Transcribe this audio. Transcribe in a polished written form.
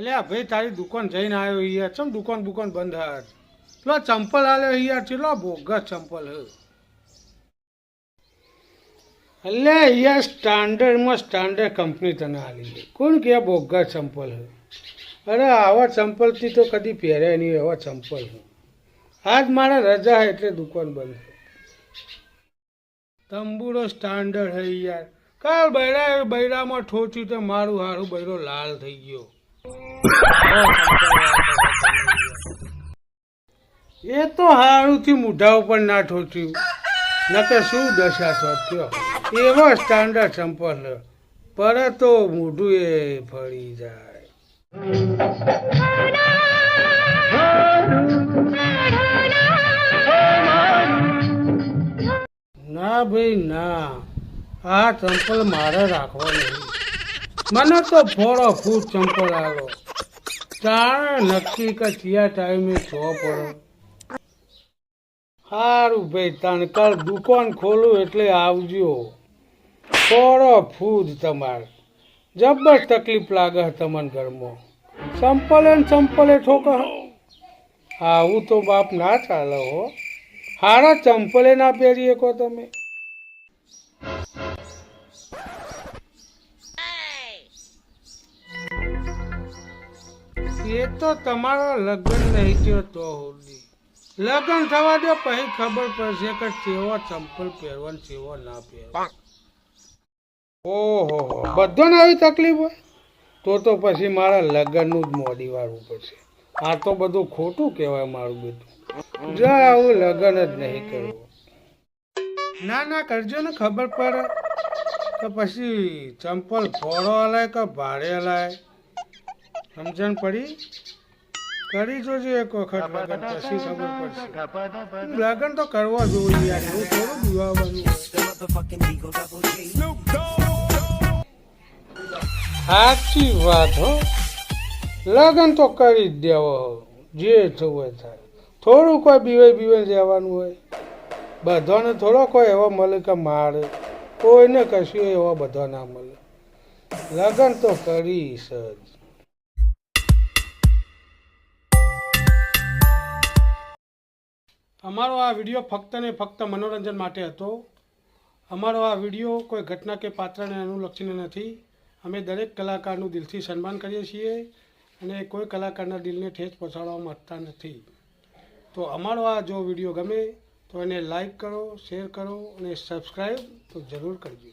અલ્યા ભાઈ તારી દુકાન જઈને આવ્યો યાર, ચમ દુકાન બંધ હાર. પેલો ચંપલ આલ્યો યાર, ચેલો બોગસ ચંપલ હે. અલ્યા યાર સ્ટાન્ડર્ડ કંપની તને આલી છે. કોણ કે બોગસ ચંપલ હે? અરે આવા ચંપલથી તો કદી પહેર્યા નહીં એવા ચંપલ હે. આજ મારે રજા હે એટલે દુકાન બંધ છે. તંબુરો સ્ટાન્ડર્ડ હે યાર. કાલ બૈરામાં ઠોચ્યું તો મારું હારું બૈરો લાલ થઈ ગયો. એ તો હારુંથી મૂઢા ઉપર ના ઠોચ્યું, નકે શું દશા થોત કયો. એવો સ્ટાન્ડર્ડ ચંપલ પર તો મૂઢું એ ફરી જાય. ના ભાઈ ના, આ ચંપલ મારે રાખવા નહીં. મને તો ફોડો ફૂટ ચંપલ આલો, જાણે નક્કી કે ચિયા ટાઈમે છો પડે. સારું ભાઈ તને કાલ દુકાન ખોલું એટલે આવજો. ફોડો ફૂટ તમારે જબર તકલીફ લાગે તમને ઘરમાં. ચંપલે ઠોકા. આવું તો બાપ ના ચાલે હો. હારા ચંપલે ના પહેરી શકો તમે. એ તો તમારો લગ્ન નહીં થયો તો હોલી. લગ્ન થવા દો પછી ખબર પડશે કે કેવો ચંપલ પહેરવાનું કેવો ના પહેરવા. ઓહો બધાને આવી તકલીફ હોય તો પછી મારા લગ્નનું જ મોડી વાળવું પડશે. આ તો બધું ખોટું કહેવાય મારું બેટું. જા આવું લગ્ન જ નહીં કરવું. ના કરજો ને, ખબર પડે કે પછી ચંપલ ફોડો હલાય કે ભાડે હલાય. સમજણ પડી? કરી જોજો એક વખત લગ્ન, પછી ખબર પડશે. લગ્ન તો કરવા જોઈએ યાર, એવું થોડું દિવાવાનું. સાચી વાત હો, લગ્ન તો કરી જ દેવો, જે થવું થાય. થોડું કોઈ બીવાય જવાનું હોય. બધાને થોડો કોઈ એવો મળે કે મારે, કોઈને કશું એવા બધા ના મળે. લગ્ન તો કરીશ જ. અમારો આ વિડીયો ફક્ત ને ફક્ત મનોરંજન માટે હતો. અમારો આ વિડીયો કોઈ ઘટના કે પાત્રને અનુલક્ષીને નથી. અમે દરેક કલાકારનું દિલથી સન્માન કરીએ છીએ અને કોઈ કલાકારના દિલને ઠેસ પહોંચાડવા માંગતા નથી. તો અમારો આ જો વિડીયો ગમે તો એને લાઈક કરો, શેર કરો અને સબસ્ક્રાઈબ તો જરૂર કરજો.